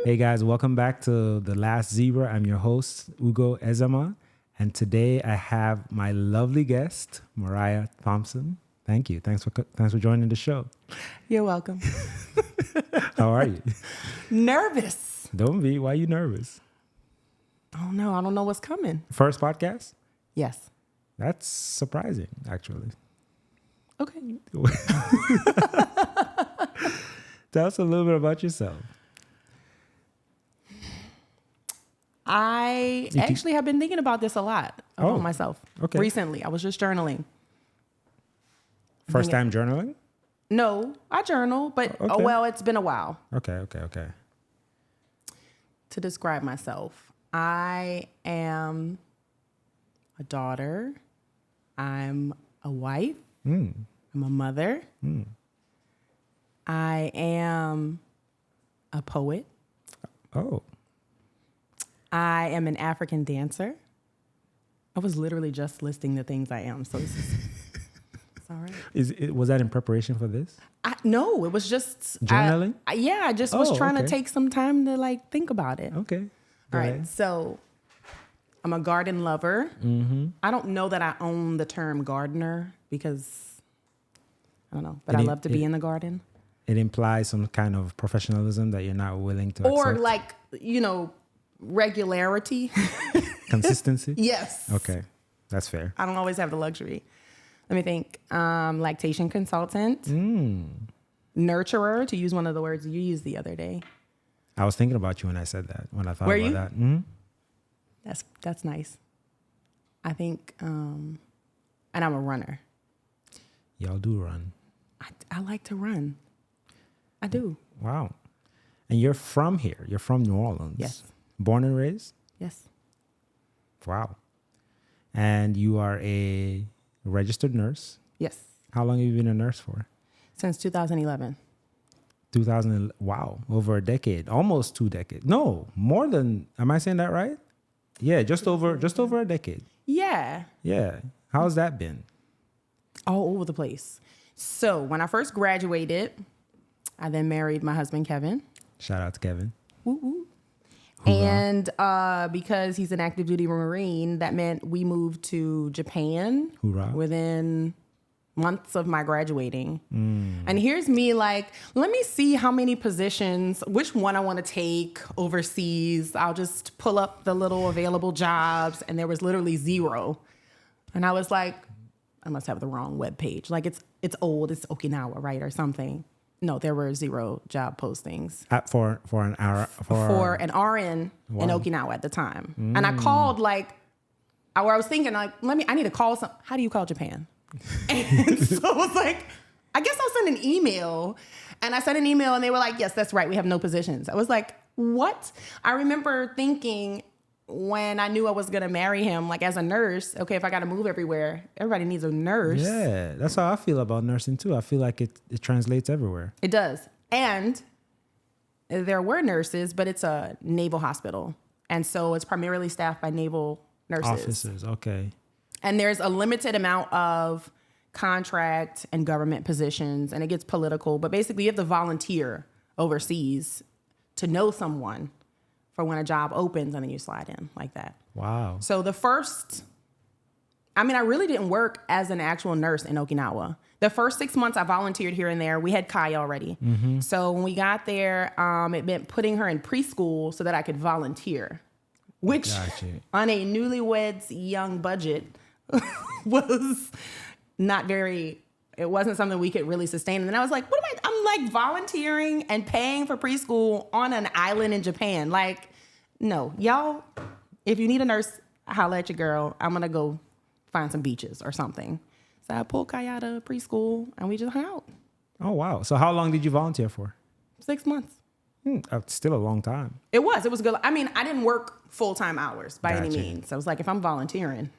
Hey guys, welcome back to The Last Zebra. I'm your host, Ugo Ezama. And today I have my lovely guest, Moriah Thompson. Thank you. Thanks for joining the show. You're welcome. How are you? Nervous. Don't be. Why are you nervous? Oh no, I don't know what's coming. First podcast? Yes. That's surprising, actually. Okay. Tell us a little bit about yourself. I actually have been thinking about this a lot about myself recently. I was just journaling. First time journaling? No, I journal, but it's been a while. Okay. To describe myself, I am a daughter. I'm a wife. I'm a mother. I am a poet. Oh. I am an African dancer. I was literally just listing the things I am, so it's all right. Was that in preparation for this? No, it was just journaling. I just was trying to take some time to think about it. Okay. All right. So I'm a garden lover. Mm-hmm. I don't know that I own the term gardener because I don't know, but I love to be in the garden. It implies some kind of professionalism that you're not willing to accept. Or regularity. Consistency? Yes. Okay. That's fair. I don't always have the luxury. Let me think. Lactation Consultant. Nurturer, to use one of the words you used the other day. I was thinking about you when I said that, when I thought about that. Mm-hmm. That's nice. I think, and I'm a runner. Y'all do run. I like to run. I do. Wow. And you're from here. You're from New Orleans. Yes. Born and raised? Yes. Wow. And you are a registered nurse? Yes. How long have you been a nurse for? Since 2011. Wow. Over a decade. Almost 2 decades. No, more than, am I saying that right? Yeah, just over a decade. Yeah. Yeah. How's that been? All over the place. So when I first graduated, I then married my husband, Kevin. Shout out to Kevin. Woo-woo. And because he's an active duty Marine, that meant we moved to Japan. Hoorah. Within months of my graduating. And here's me let me see how many positions, which one I want to take overseas. I'll just pull up the little available jobs. And there was literally 0. And I was like, I must have the wrong webpage. It's old. It's Okinawa, right? Or something. No, there were 0 job postings For an hour for an RN in Okinawa at the time. And I called where I was thinking I need to call some. How do you call Japan? And so I was like, I guess I'll send an email. And I sent an email and they were like, yes, that's right. We have no positions. I was like, what? I remember thinking when I knew I was going to marry him, as a nurse, okay, if I got to move everywhere, everybody needs a nurse. Yeah, that's how I feel about nursing too. I feel like it translates everywhere. It does. And there were nurses, but it's a naval hospital. And so it's primarily staffed by naval nurses. Officers, okay. And there's a limited amount of contract and government positions, and it gets political. But basically, you have to volunteer overseas to know someone for when a job opens, and then you slide in like that. Wow. So I really didn't work as an actual nurse in Okinawa. The first 6 months I volunteered here and there. We had Kai already. Mm-hmm. So when we got there, it meant putting her in preschool so that I could volunteer, which on a newlyweds young budget was not very, it wasn't something we could really sustain. And then I was like, I'm volunteering and paying for preschool on an island in Japan. No, y'all, if you need a nurse, holla at your girl. I'm going to go find some beaches or something. So I pulled Kai out of preschool and we just hung out. Oh, wow. So how long did you volunteer for? 6 months. Still a long time. It was good. I didn't work full-time hours by any means. So I was like, if I'm volunteering.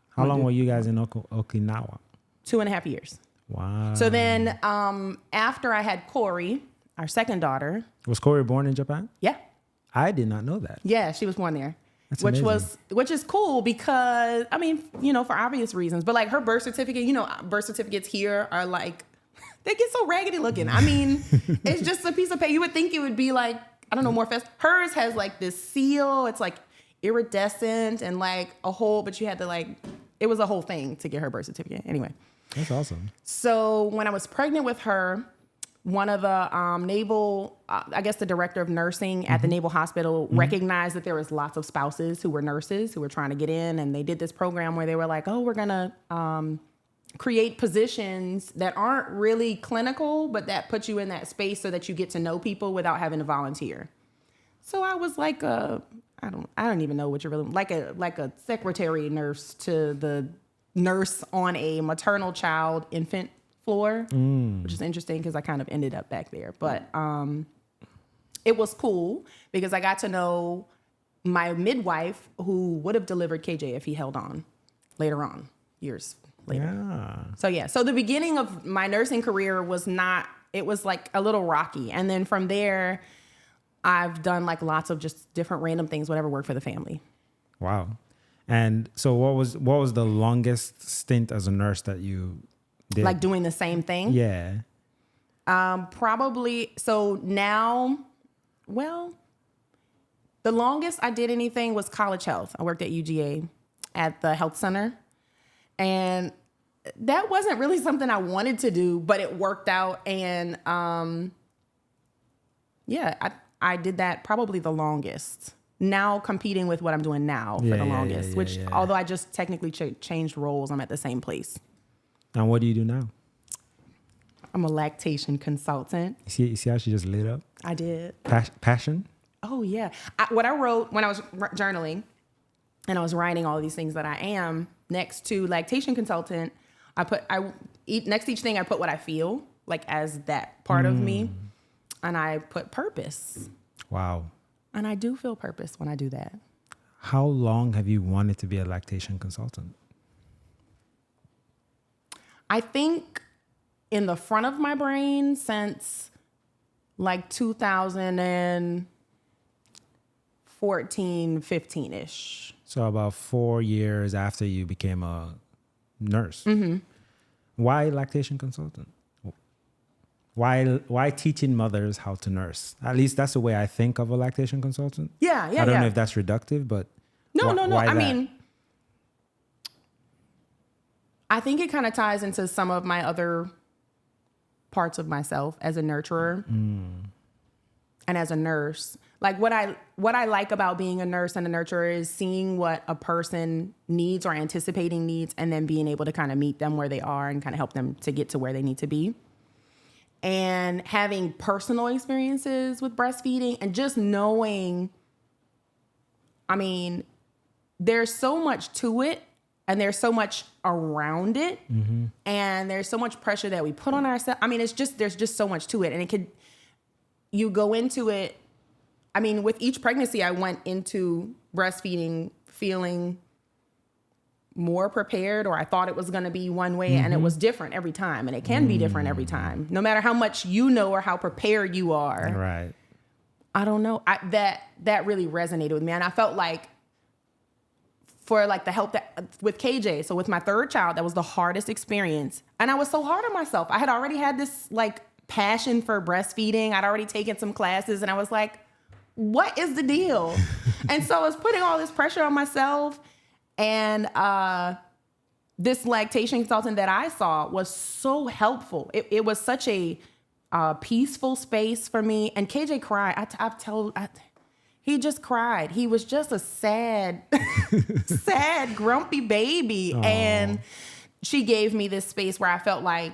How long were you guys in Okinawa? 2.5 years. Wow. So then after I had Corey, our second daughter. Was Corey born in Japan? Yeah. I did not know that. Yeah, she was born there. That's which amazing. which is cool because, for obvious reasons. But her birth certificate, birth certificates here are they get so raggedy looking. It's just a piece of paper. You would think it would be a I don't know, more fast. Hers has like this seal. It's like iridescent and like a whole, but you had to like, it was a whole thing to get her birth certificate. Anyway. That's awesome. So when I was pregnant with her, one of the naval, I guess the director of nursing at the Naval Hospital recognized that there was lots of spouses who were nurses who were trying to get in. And they did this program where they were like, oh, we're going to create positions that aren't really clinical, but that put you in that space so that you get to know people without having to volunteer. So I was like I don't even know what you're really, like a secretary nurse to the nurse on a maternal child infant floor, which is interesting because I kind of ended up back there. But it was cool because I got to know my midwife who would have delivered KJ if he held on later on, years later. Yeah. So the beginning of my nursing career was it was like a little rocky. And then from there, I've done like lots of just different random things, whatever worked for the family. Wow. And so what was the longest stint as a nurse that you did? Like doing the same thing? Yeah. Probably. So now, well, the longest I did anything was college health. I worked at UGA at the health center. And that wasn't really something I wanted to do, but it worked out. And I did that probably the longest. Now competing with what I'm doing now for the longest, which although I just technically changed roles, I'm at the same place. And what do you do now? I'm a lactation consultant. You see how she just lit up? I did. Passion? Oh, yeah. What I wrote when I was journaling and I was writing all these things that I am, next to lactation consultant, next to each thing I put what I feel, like as that part of me. And I put purpose. Wow. And I do feel purpose when I do that. How long have you wanted to be a lactation consultant? I think in the front of my brain since like 2014, 15-ish. So about 4 years after you became a nurse. Mm-hmm. Why lactation consultant? Why teaching mothers how to nurse? At least that's the way I think of a lactation consultant. Yeah. I don't know if that's reductive, but no. Why I that? mean, I think it kind of ties into some of my other parts of myself as a nurturer and as a nurse. Like what I like about being a nurse and a nurturer is seeing what a person needs or anticipating needs and then being able to kind of meet them where they are and kind of help them to get to where they need to be. And having personal experiences with breastfeeding and just knowing, I mean, there's so much to it and there's so much around it and there's so much pressure that we put on ourselves. I mean, there's just so much to it. And you go into it. I mean, with each pregnancy, I went into breastfeeding feeling more prepared, or I thought it was going to be one way and it was different every time. And it can be different every time, no matter how much you know or how prepared you are. Right. I don't know. That really resonated with me. And I felt like for like the help with KJ, so with my third child, that was the hardest experience. And I was so hard on myself. I had already had this like passion for breastfeeding. I'd already taken some classes and I was like, what is the deal? And so I was putting all this pressure on myself. And this lactation consultant that I saw was so helpful. It was such a peaceful space for me. And KJ cried. He just cried. He was just a sad, grumpy baby. Aww. And she gave me this space where I felt like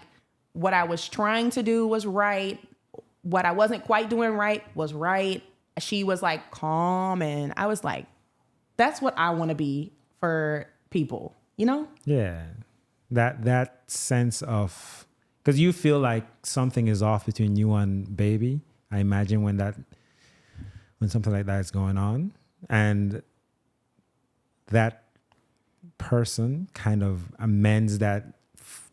what I was trying to do was right. What I wasn't quite doing right was right. She was like calm. And I was like, that's what I want to be for people, you know? Yeah. That sense of, because you feel like something is off between you and baby. I imagine when something like that is going on, and that person kind of amends that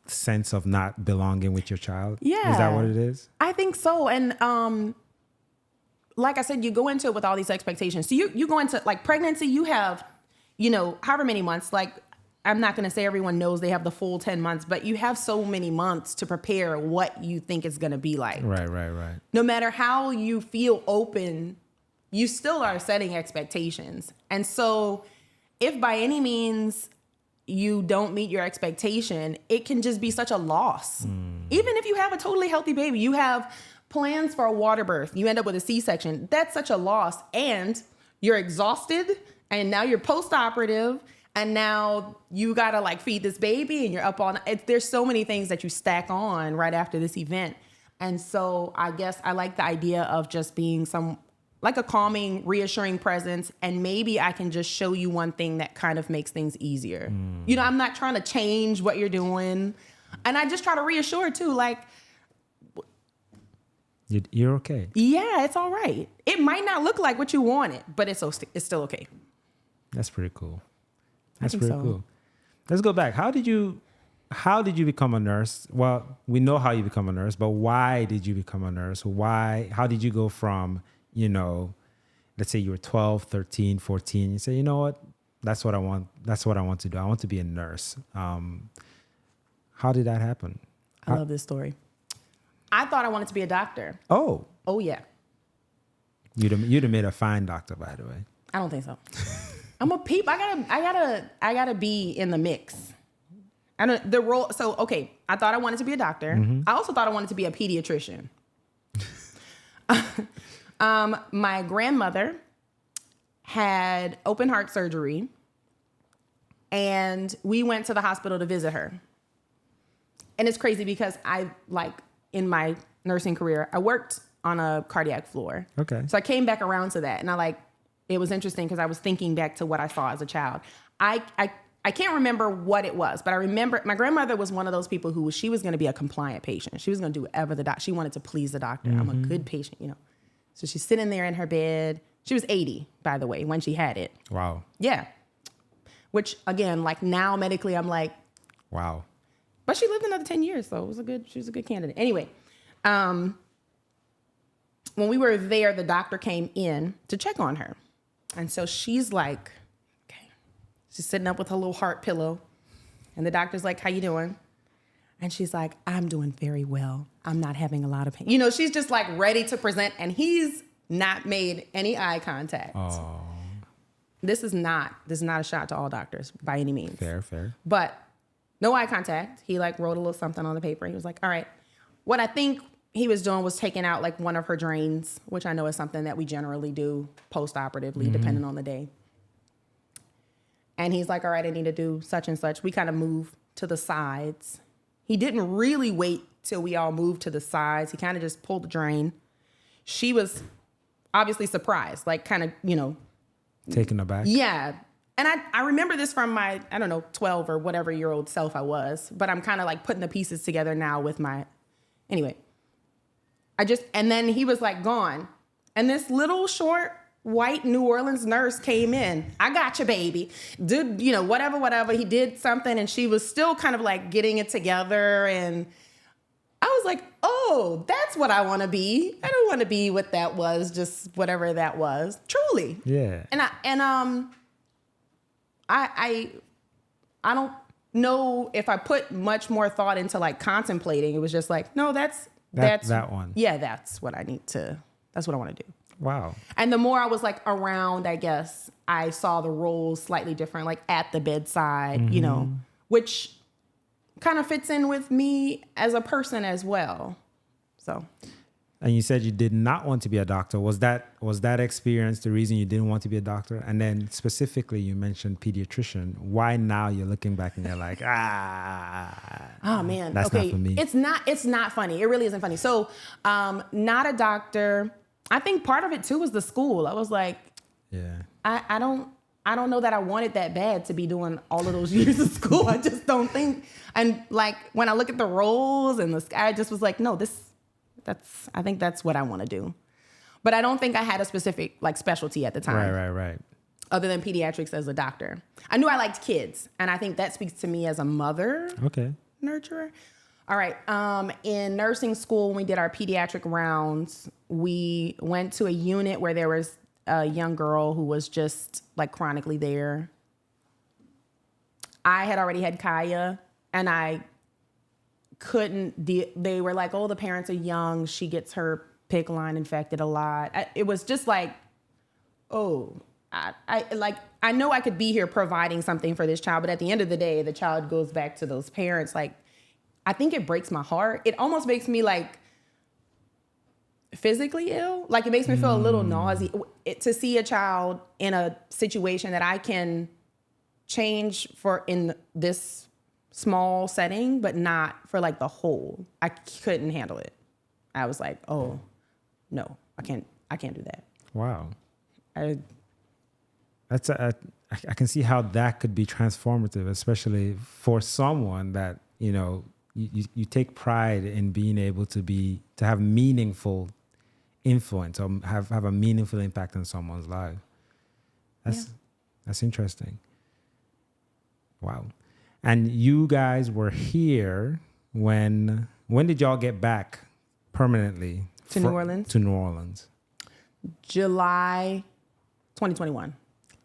sense of not belonging with your child. Yeah. Is that what it is? I think so. And like I said, you go into it with all these expectations. So you go into like pregnancy, you have, however many months, like I'm not going to say everyone knows they have the full 10 months, but you have so many months to prepare what you think it's going to be like. Right. No matter how you feel open you still are setting expectations. And so if by any means you don't meet your expectation, it can just be such a loss. Even if you have a totally healthy baby, you have plans for a water birth, you end up with a C-section, that's such a loss. And you're exhausted, and now you're post-operative, and now you gotta like feed this baby, and you're up on it. There's so many things that you stack on right after this event. And so I guess I like the idea of just being like a calming, reassuring presence. And maybe I can just show you one thing that kind of makes things easier. You know, I'm not trying to change what you're doing. And I just try to reassure too, like, you're okay. Yeah, it's all right. It might not look like what you wanted, but it's still okay. That's pretty cool. Cool. Let's go back. How did you become a nurse? Well, we know how you become a nurse, but why did you become a nurse? How did you go from, you know, let's say you were 12, 13, 14, you say, you know what? That's what I want. That's what I want to do. I want to be a nurse. How did that happen? I love this story. I thought I wanted to be a doctor. Oh yeah. You'd have made a fine doctor, by the way. I don't think so. I'm a peep. I gotta be in the mix. The role. So, okay. I thought I wanted to be a doctor. I also thought I wanted to be a pediatrician. My grandmother had open heart surgery, and we went to the hospital to visit her. And it's crazy because in my nursing career, I worked on a cardiac floor. Okay. So I came back around to that, and it was interesting because I was thinking back to what I saw as a child. I can't remember what it was, but I remember my grandmother was one of those people who she was going to be a compliant patient. She was going to do whatever she wanted to please the doctor. I'm a good patient, you know. So she's sitting there in her bed. She was 80, by the way, when she had it. Wow. Yeah. Which again, like now medically, I'm like, wow. But she lived another 10 years, so she was a good candidate. Anyway, when we were there, the doctor came in to check on her. And so she's like, okay. She's sitting up with her little heart pillow. And the doctor's like, how you doing? And she's like, I'm doing very well. I'm not having a lot of pain. You know, she's just like ready to present, and he's not made any eye contact. Oh. This is not a shot to all doctors by any means. Fair. But no eye contact. He like wrote a little something on the paper. He was like, all right. What I think he was doing was taking out like one of her drains, which I know is something that we generally do post-operatively, depending on the day. And he's like, all right, I need to do such and such. We kind of move to the sides. He didn't really wait till we all moved to the sides. He kind of just pulled the drain. She was obviously surprised, like kind of, you know. Taken aback. Yeah. And I remember this from my, 12 or whatever year old self I was, but I'm kind of like putting the pieces together now with anyway. And then he was like gone. And this little short white New Orleans nurse came in. I got you, baby. Dude, you know, whatever. He did something, and she was still kind of like getting it together. And I was like, oh, that's what I want to be. I don't want to be what that was, just whatever that was. Truly. Yeah. I don't know if I put much more thought into like contemplating. It was just like, no, that's that one. Yeah, that's what I want to do. Wow. And the more I was like around, I guess I saw the roles slightly different, like at the bedside, you know, which kind of fits in with me as a person as well. So. And you said you did not want to be a doctor. Was that experience the reason you didn't want to be a doctor? And then specifically, you mentioned pediatrician. Why now you're looking back and you're like, oh man, that's okay. not for me. It's not funny. It really isn't funny. So, not a doctor. I think part of it too was the school. I was like, yeah, I don't know that I wanted that bad to be doing all of those years of school. I just don't think. And like when I look at the roles and I just was like, no, I think that's what I want to do. But I don't think I had a specific like specialty at the time. Right. Other than pediatrics as a doctor. I knew I liked kids. And I think that speaks to me as a mother. Okay. Nurturer. All right. In nursing school, when we did our pediatric rounds, we went to a unit where there was a young girl who was just like chronically there. I had already had Kaya, and I couldn't, they were like, oh, the parents are young. She gets her PICC line infected a lot. It was just like, I know I could be here providing something for this child, but at the end of the day, the child goes back to those parents. Like, I think it breaks my heart. It almost makes me like physically ill. Like, it makes me feel a little nauseous to see a child in a situation that I can change for in this small setting, but not for like the whole. I couldn't handle it. I was like, oh no, I can't do that. Wow. I can see how that could be transformative, especially for someone that, you know, you take pride in being able to have meaningful influence or have a meaningful impact on someone's life. That's interesting. Wow. And you guys were here when did y'all get back permanently to New Orleans? To New Orleans. July 2021.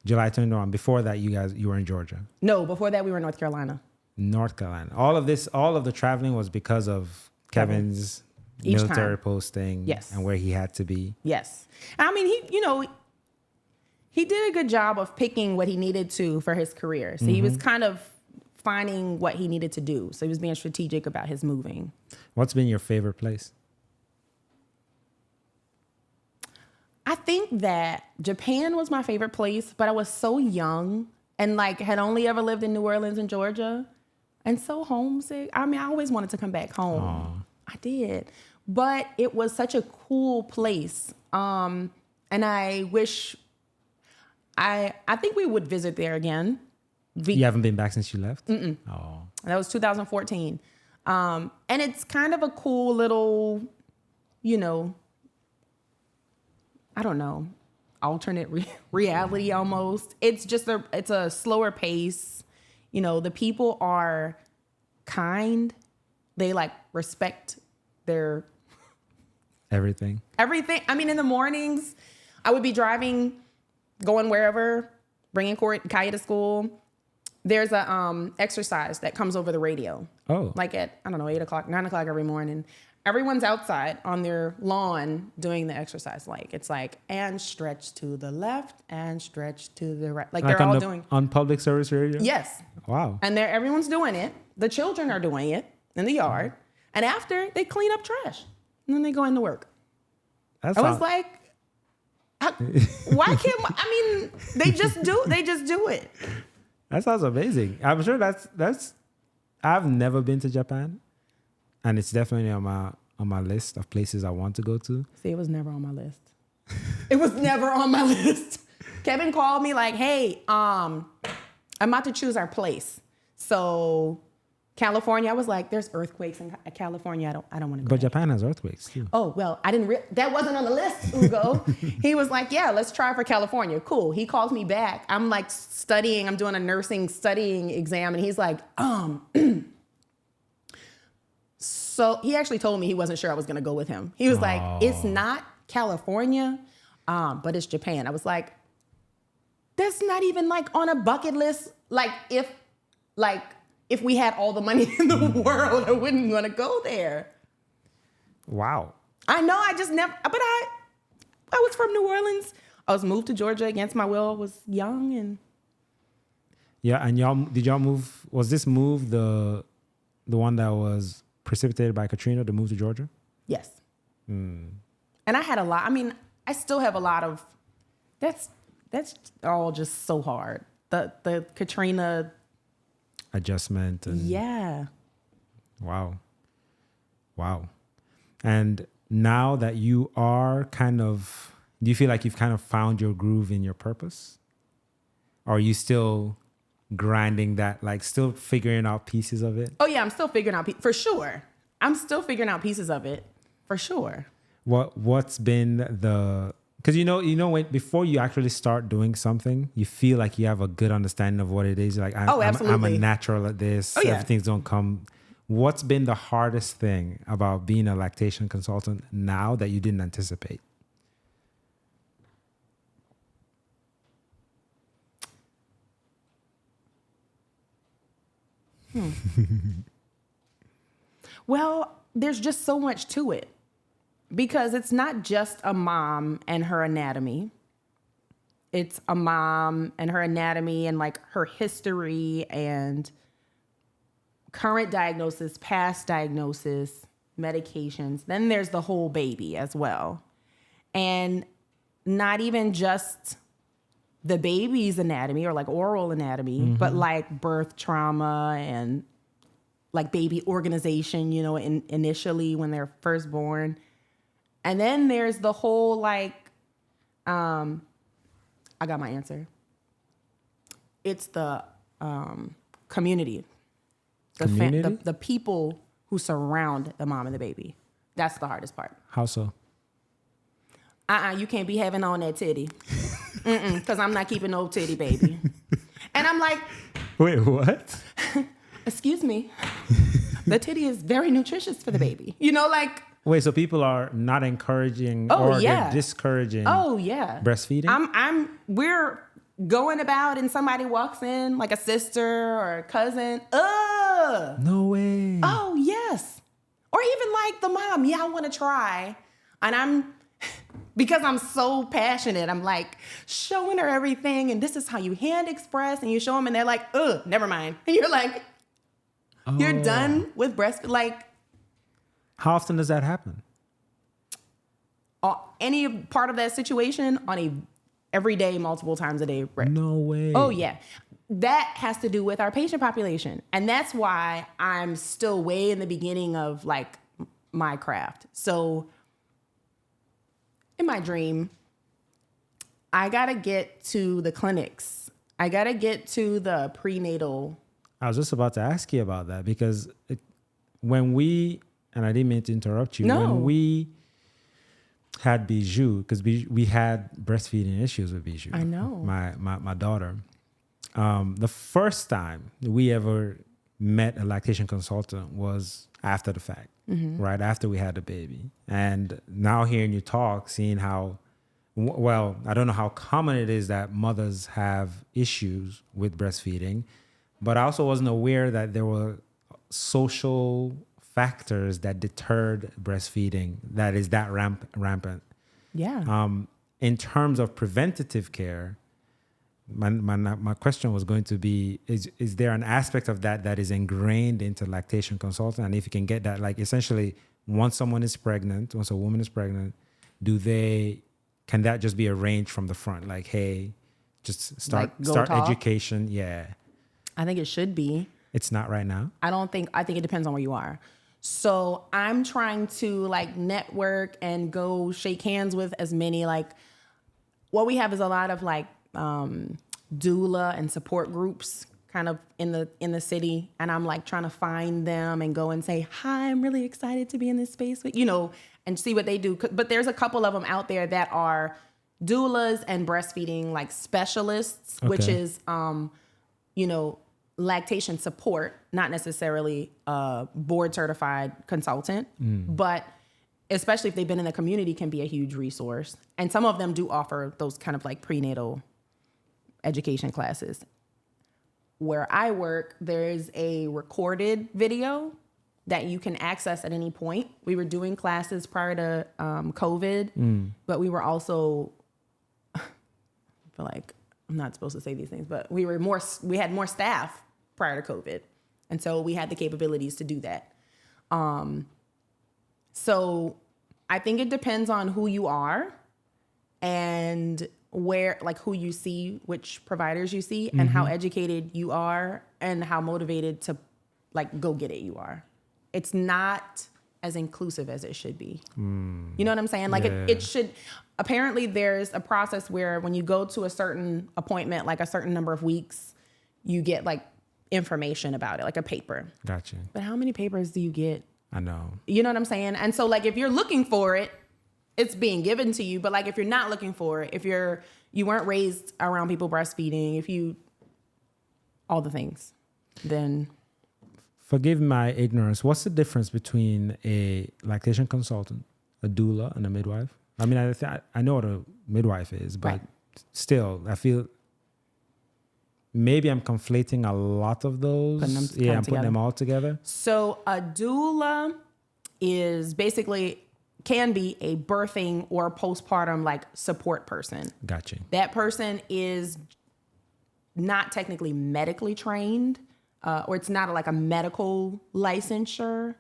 July 2021. Before that, you were in Georgia. No, before that we were in North Carolina. All of the traveling was because of Kevin's military posting. Yes. And where he had to be. Yes. I mean, he did a good job of picking what he needed to for his career. So he was kind of finding what he needed to do. So he was being strategic about his moving. What's been your favorite place? I think that Japan was my favorite place, but I was so young and like had only ever lived in New Orleans and Georgia and so homesick. I mean, I always wanted to come back home. Aww. I did. But it was such a cool place. And I wish I think we would visit there again. You haven't been back since you left? Mm-mm. Oh. That was 2014. And it's kind of a cool little, I don't know, alternate reality almost. It's just it's a slower pace. The people are kind. They like respect their everything. I mean, in the mornings, I would be driving, going wherever, bringing Kaya to school. There's a exercise that comes over the radio. Oh. Like at, 8 o'clock, 9 o'clock every morning. Everyone's outside on their lawn doing the exercise. Like, it's like, and stretch to the left and stretch to the right. Like they're all doing. On public service radio? Yes. Wow. And everyone's doing it. The children are doing it in the yard. And after, they clean up trash. And then they go into work. I was like, why can't, they just do it. That sounds amazing. I'm sure I've never been to Japan. And it's definitely on my list of places I want to go to. See, it was never on my list. It was never on my list. Kevin called me like, hey, I'm about to choose our place. So California, I was like, there's earthquakes in California. I don't want to go. But Japan has earthquakes too. Oh, well, that wasn't on the list, Ugo. He was like, yeah, let's try for California. Cool. He calls me back. I'm like studying. I'm doing a nursing studying exam. And he's like, So he actually told me he wasn't sure I was going to go with him. He was like, it's not California, but it's Japan. I was like, that's not even like on a bucket list. Like if we had all the money in the world, I wouldn't want to go there. Wow. I know. I just never, but I was from New Orleans. I was moved to Georgia against my will. I was young and. Yeah. And did y'all move? Was this move the one that was precipitated by Katrina to move to Georgia? Yes. And I had a lot. I still have a lot of, that's all just so hard. The Katrina adjustment. And yeah. Wow. And now that you are do you feel like you've kind of found your groove in your purpose? Or are you still grinding that, like still figuring out pieces of it? Oh yeah, I'm still figuring out for sure. I'm still figuring out pieces of it for sure. What's been because when before you actually start doing something, you feel like you have a good understanding of what it is. Like absolutely. I'm a natural at this. Oh, yeah. Everything's don't come. What's been the hardest thing about being a lactation consultant now that you didn't anticipate? Well, there's just so much to it because it's not just a mom and her anatomy. it's a mom and her anatomy and like her history and current diagnosis, past diagnosis, medications. Then there's the whole baby as well. And not even just the baby's anatomy or like oral anatomy, but like birth trauma and like baby organization, you know, initially when they're first born. And then there's the whole like, I got my answer. It's the community. Community? The people who surround the mom and the baby. That's the hardest part. How so? You can't be having on that titty. Because I'm not keeping no titty baby. And I'm like, wait, what? Excuse me. The titty is very nutritious for the baby. You know, like. Wait, so people are not encouraging they're discouraging breastfeeding? We're going about and somebody walks in, like a sister or a cousin. No way. Oh, yes. Or even like the mom, I want to try. And because I'm so passionate, I'm like showing her everything. And this is how you hand express. And you show them and they're like, never mind. And you're like, you're done with breastfeeding. Like, how often does that happen? Any part of that situation on every day, multiple times a day. Right? No way. Oh, yeah. That has to do with our patient population. And that's why I'm still way in the beginning of like my craft. So in my dream, I got to get to the clinics. I got to get to the prenatal. I was just about to ask you about that because when we, and I didn't mean to interrupt you, when we had Bijou, because we had breastfeeding issues with Bijou. I know. My daughter. The first time we ever met a lactation consultant was after the fact, right after we had the baby. And now hearing you talk, seeing how, well, I don't know how common it is that mothers have issues with breastfeeding, but I also wasn't aware that there were social factors that deterred breastfeeding that is that rampant. Yeah. In terms of preventative care, my question was going to be, is there an aspect of that is ingrained into lactation consulting? And if you can get that, like essentially once a woman is pregnant, can that just be arranged from the front? Like, hey, just start education. Yeah. I think it should be. It's not right now. I think it depends on where you are. So I'm trying to like network and go shake hands with as many, like what we have is a lot of like doula and support groups kind of in the city. And I'm like trying to find them and go and say, hi, I'm really excited to be in this space with, and see what they do. But there's a couple of them out there that are doulas and breastfeeding like specialists, which is, lactation support, not necessarily a board certified consultant, but especially if they've been in the community can be a huge resource. And some of them do offer those kind of like prenatal education classes. Where I work, there's a recorded video that you can access at any point. We were doing classes prior to COVID, but we were also, I feel like I'm not supposed to say these things, but we had more staff prior to COVID. And so we had the capabilities to do that. So I think it depends on who you are and where, like who you see, which providers you see, and how educated you are and how motivated to like go get it you are. It's not as inclusive as it should be. You know what I'm saying? Like it should, apparently there's a process where when you go to a certain appointment, like a certain number of weeks, you get like information about it, like a paper. Gotcha. But how many papers do you get? I know. You know what I'm saying? And so like if you're looking for it, it's being given to you. But like if you're not looking for it, if you weren't raised around people breastfeeding, all the things, then. Forgive my ignorance. What's the difference between a lactation consultant, a doula, and a midwife? I mean, I know what a midwife is, but still, I feel maybe I'm conflating a lot of those. Putting them all together. So a doula is basically can be a birthing or postpartum like support person. Gotcha. That person is not technically medically trained, or it's not like a medical licensure,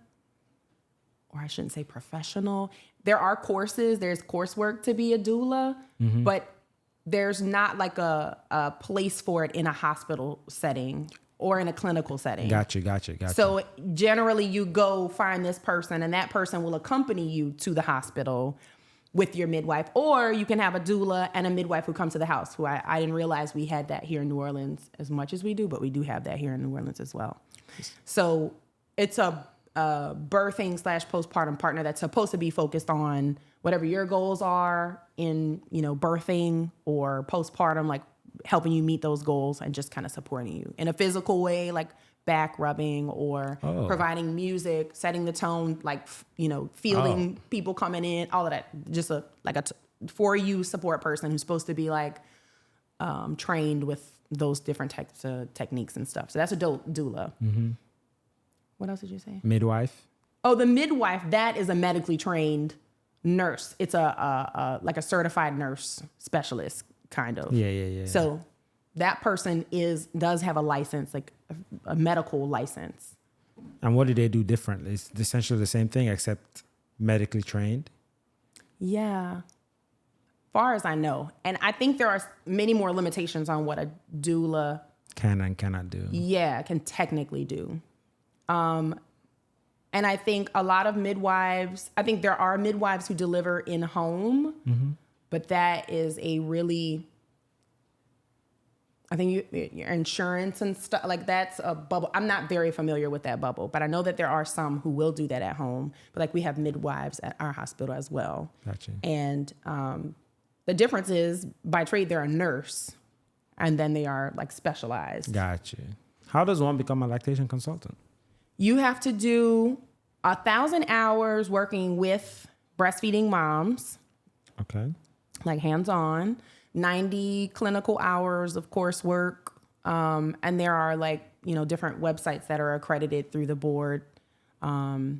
or I shouldn't say professional. There are courses, there's coursework to be a doula, but there's not like a place for it in a hospital setting or in a clinical setting. Gotcha. So generally you go find this person and that person will accompany you to the hospital with your midwife, or you can have a doula and a midwife who come to the house, who I didn't realize we had that here in New Orleans as much as we do, but we do have that here in New Orleans as well. So it's a birthing / postpartum partner that's supposed to be focused on whatever your goals are in, birthing or postpartum, like helping you meet those goals and just kind of supporting you in a physical way, like back rubbing or providing music, setting the tone, like, fielding people coming in, all of that. Just for you support person who's supposed to be like trained with those different types of techniques and stuff. So that's a doula. Mm-hmm. What else did you say? Midwife. Oh, the midwife, that is a medically trained nurse. It's like a certified nurse specialist kind of. Yeah. So that person does have a license, like a medical license. And what do they do differently? It's essentially the same thing except medically trained? Yeah. Far as I know. And I think there are many more limitations on what a doula can and cannot do. Yeah, can technically do. And I think a lot of midwives, I think there are midwives who deliver in home, but that is a really, I think your insurance and stuff, like that's a bubble. I'm not very familiar with that bubble, but I know that there are some who will do that at home. But like we have midwives at our hospital as well. Gotcha. And the difference is by trade, they're a nurse and then they are like specialized. Gotcha. How does one become a lactation consultant? You have to do 1,000 hours working with breastfeeding moms. Okay. Like hands-on, 90 clinical hours of coursework. And there are like, different websites that are accredited through the board. And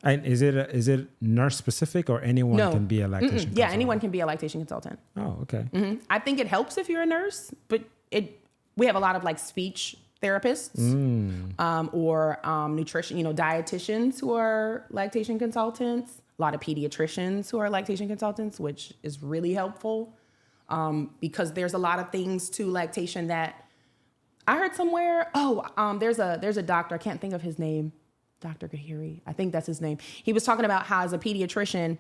is it nurse specific or anyone can be a lactation consultant? Yeah, anyone can be a lactation consultant. Oh, okay. Mm-hmm. I think it helps if you're a nurse, but we have a lot of like speech therapists or nutrition, dietitians who are lactation consultants, a lot of pediatricians who are lactation consultants, which is really helpful because there's a lot of things to lactation that I heard somewhere. There's a doctor, I can't think of his name, Dr. Gahiri, I think that's his name. He was talking about how as a pediatrician,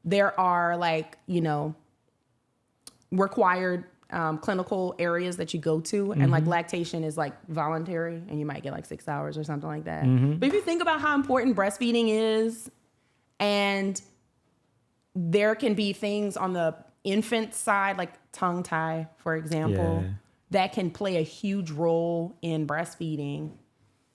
there are like, required clinical areas that you go to, and like lactation is like voluntary and you might get like 6 hours or something like that. But if you think about how important breastfeeding is, and there can be things on the infant side, like tongue tie, for example, that can play a huge role in breastfeeding.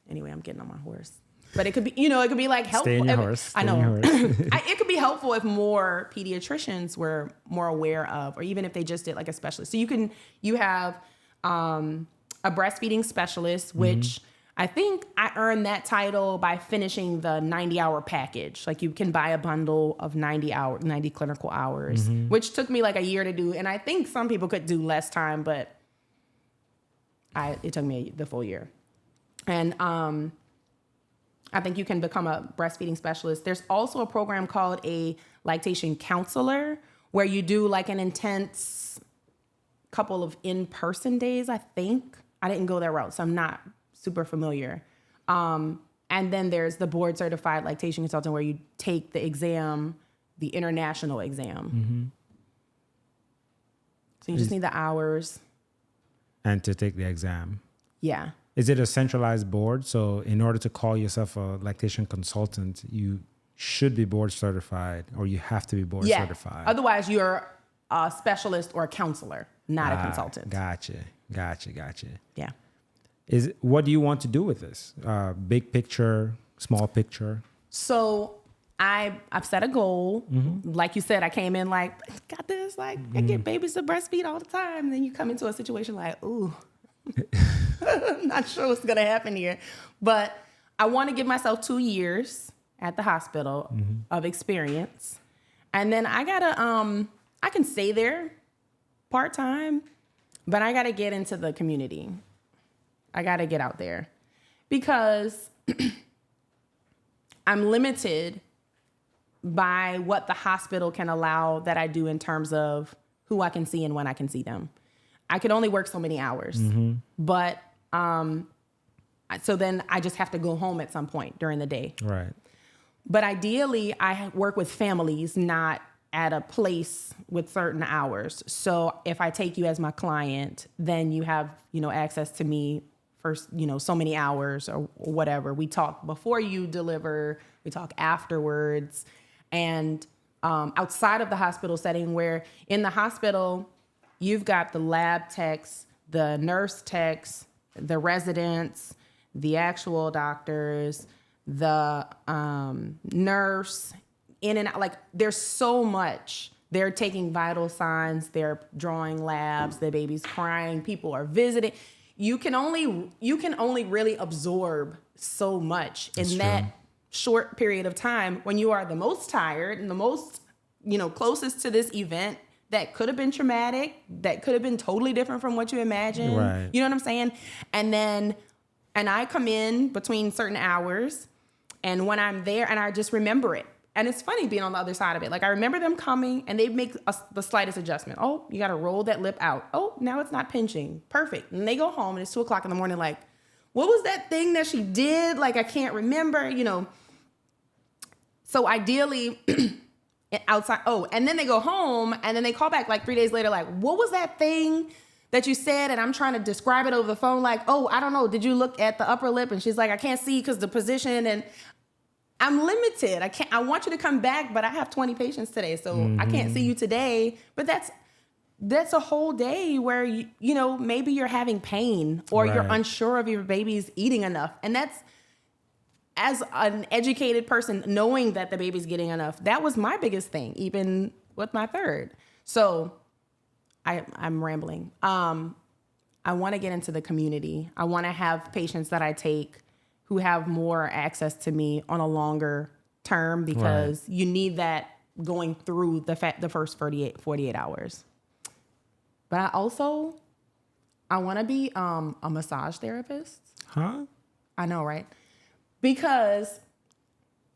Anyway, I'm getting on my horse. But it could be, it could be like helpful. Stay on your horse. I know. It could be helpful if more pediatricians were more aware of, or even if they just did like a specialist. So you have a breastfeeding specialist, which I think I earned that title by finishing the 90-hour package. Like you can buy a bundle of 90 clinical hours, which took me like a year to do. And I think some people could do less time, but it took me the full year. And I think you can become a breastfeeding specialist. There's also a program called a lactation counselor where you do like an intense couple of in-person days, I think. I didn't go that route, so I'm not super familiar. And then there's the board certified lactation consultant where you take the exam, the international exam. So you just need the hours. And to take the exam. Yeah. Is it a centralized board? So in order to call yourself a lactation consultant, you should be board certified, or you have to be board certified. Otherwise, you're a specialist or a counselor, not a consultant. Gotcha. Yeah. What do you want to do with this? Big picture, small picture? So I've set a goal. Like you said, I came in like, got this, like I get babies to breastfeed all the time. And then you come into a situation like, ooh. I'm not sure what's going to happen here, but I want to give myself 2 years at the hospital of experience. And then I can stay there part-time, but I gotta get into the community. I gotta get out there because I'm limited by what the hospital can allow that I do in terms of who I can see and when I can see them. I could only work so many hours, but so then I just have to go home at some point during the day. Right. But ideally, I work with families, not at a place with certain hours. So if I take you as my client, then you have, access to me for, so many hours or whatever. We talk before you deliver, we talk afterwards. And outside of the hospital setting, where in the hospital, you've got the lab techs, the nurse techs, the residents, the actual doctors, the nurse, in and out. Like, there's so much. They're taking vital signs. They're drawing labs. The baby's crying. People are visiting. You can only really absorb so much in that short period of time when you are the most tired and the most, closest to this event that could have been traumatic, that could have been totally different from what you imagined. Right. You know what I'm saying? And I come in between certain hours, and when I'm there, and I just remember it. And it's funny being on the other side of it. Like, I remember them coming, and they make the slightest adjustment. Oh, you got to roll that lip out. Oh, now it's not pinching. Perfect. And they go home, and it's 2:00 in the morning. Like, what was that thing that she did? Like, I can't remember, So ideally, outside. Oh, and then they go home, and then they call back like 3 days later. Like, what was that thing that you said? And I'm trying to describe it over the phone. Like, oh, I don't know. Did you look at the upper lip? And she's like, I can't see because the position. And I'm limited. I want you to come back, but I have 20 patients today. So I can't see you today. But that's a whole day where, maybe you're having pain or you're unsure of your baby's eating enough. And that's, as an educated person, knowing that the baby's getting enough, that was my biggest thing, even with my third. So I'm rambling. I want to get into the community. I want to have patients that I take who have more access to me on a longer term, because you need that going through the first 48 hours. But I want to be a massage therapist. Huh? I know, right? Because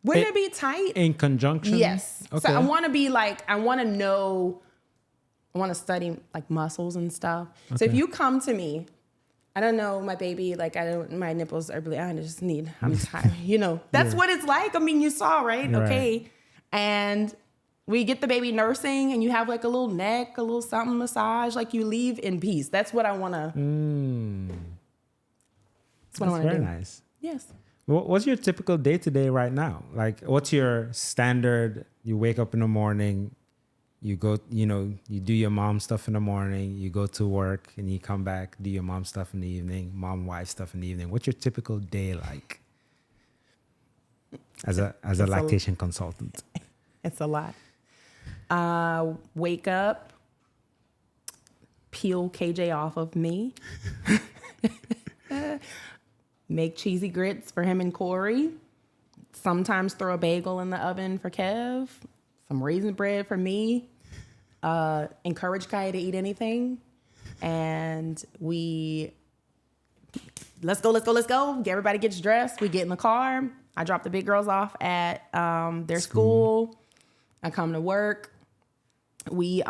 wouldn't it be tight? In conjunction? Yes. Okay. So I want to be like, I want to study like muscles and stuff. Okay. So if you come to me, I don't know, my baby, like my nipples are bleeding. I'm tired. That's what it's like. I mean, you saw, right? Okay. And we get the baby nursing, and you have like a little neck, a little something massage, like you leave in peace. That's what I want to. That's what I want to do. Very nice. Yes. What's your typical day-to-day right now? Like, what's your standard? You wake up in the morning, you go, you do your mom stuff in the morning, you go to work, and you come back, do your mom stuff in the evening, mom-wife stuff in the evening. What's your typical day like as a lactation consultant? It's a lot. Wake up, peel KJ off of me, make cheesy grits for him and Corey, sometimes throw a bagel in the oven for Kev, some raisin bread for me, encourage Kaya to eat anything, and let's go. Everybody gets dressed. We get in the car. I drop the big girls off at their school. I come to work. We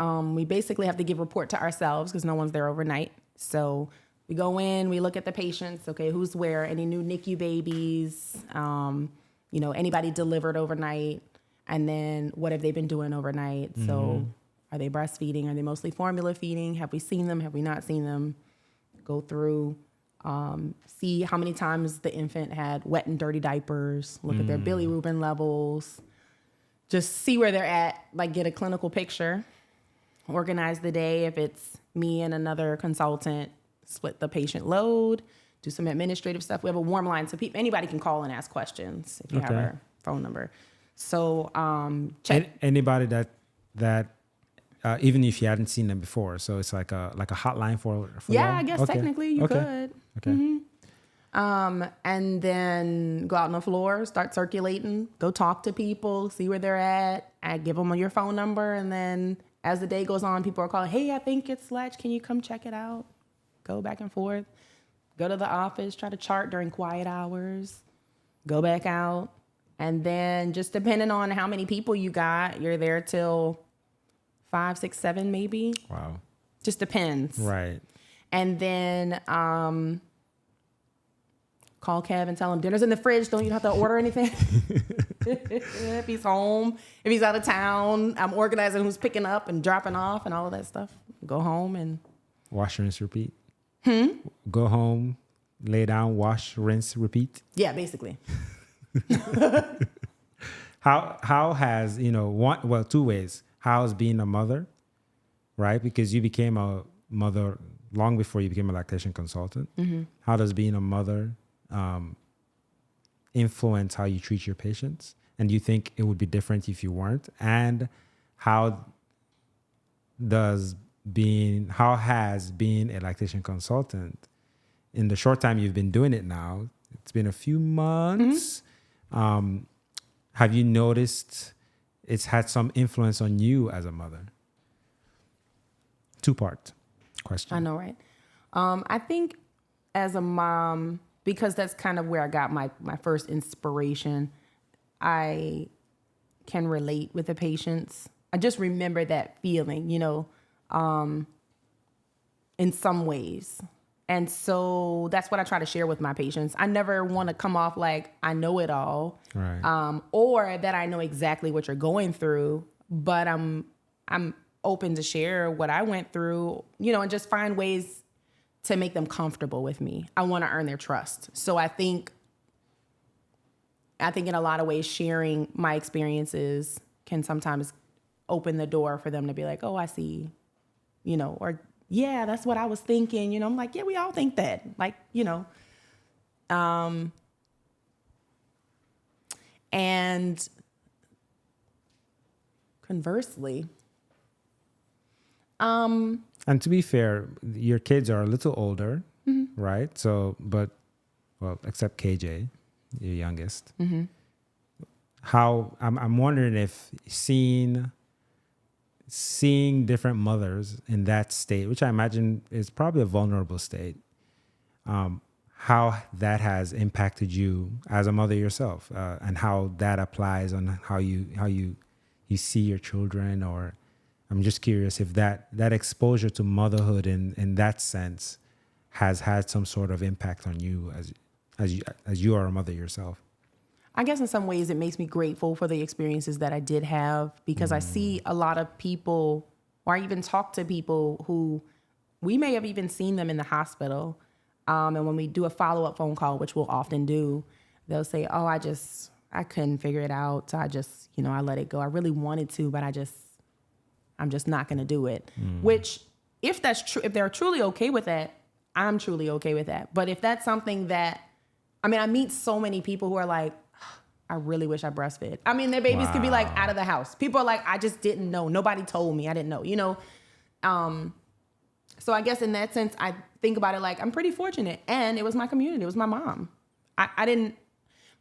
basically have to give report to ourselves because no one's there overnight. So we go in, we look at the patients. Okay, who's where? Any new NICU babies? Anybody delivered overnight? And then what have they been doing overnight? So are they breastfeeding? Are they mostly formula feeding? Have we seen them? Have we not seen them? Go through, see how many times the infant had wet and dirty diapers, look at their bilirubin levels, just see where they're at, like get a clinical picture, organize the day. If it's me and another consultant, split the patient load, do some administrative stuff. We have a warm line so anybody can call and ask questions if you have our phone number. So check anybody that even if you hadn't seen them before. So it's like a hotline for yeah, them? I guess technically you could. Okay. And then go out on the floor, start circulating, go talk to people, see where they're at. I give them your phone number. And then as the day goes on, people are calling, hey, I think it's latch. Can you come check it out? Go back and forth. Go to the office, try to chart during quiet hours. Go back out. And then just depending on how many people you got, you're there till 5, 6, 7 maybe. Wow. Just depends. Right. And then call Kev and tell him dinner's in the fridge. Don't you have to order anything? If he's home, if he's out of town, I'm organizing who's picking up and dropping off and all of that stuff. Go home and wash, rinse, repeat. Go home, lay down, wash, rinse, repeat. Yeah, basically. How has, two ways. How has being a mother, right? Because you became a mother long before you became a lactation consultant. Mm-hmm. How does being a mother influence how you treat your patients? And do you think it would be different if you weren't? And how has being a lactation consultant, in the short time you've been doing it now, it's been a few months, have you noticed it's had some influence on you as a mother? 2-part question. I know, right? I think as a mom, because that's kind of where I got my first inspiration, I can relate with the patients. I just remember that feeling, in some ways. And so that's what I try to share with my patients. I never want to come off like I know it all, right. Or that I know exactly what you're going through, but I'm open to share what I went through, and just find ways to make them comfortable with me. I want to earn their trust. So I think in a lot of ways, sharing my experiences can sometimes open the door for them to be like, oh, I see, or yeah, that's what I was thinking. I'm like, yeah, we all think that. Like, and conversely, and to be fair, your kids are a little older, right? So, except KJ, your youngest. Mm-hmm. How I'm wondering if seeing different mothers in that state, which I imagine is probably a vulnerable state, how that has impacted you as a mother yourself, and how that applies on how you see your children. Or I'm just curious if that exposure to motherhood in that sense has had some sort of impact on you as you are a mother yourself. I guess in some ways it makes me grateful for the experiences that I did have, because I see a lot of people, or I even talk to people who we may have even seen them in the hospital. And when we do a follow-up phone call, which we'll often do, they'll say, oh, I couldn't figure it out. So I just, I let it go. I really wanted to, but I'm just not going to do it. Which, if that's true, if they're truly okay with that, I'm truly okay with that. But if that's something that, I meet so many people who are like, I really wish I breastfed. Their babies could be like out of the house. People are like, I just didn't know. Nobody told me. I didn't know, So I guess in that sense, I think about it like I'm pretty fortunate. And it was my community. It was my mom. I didn't,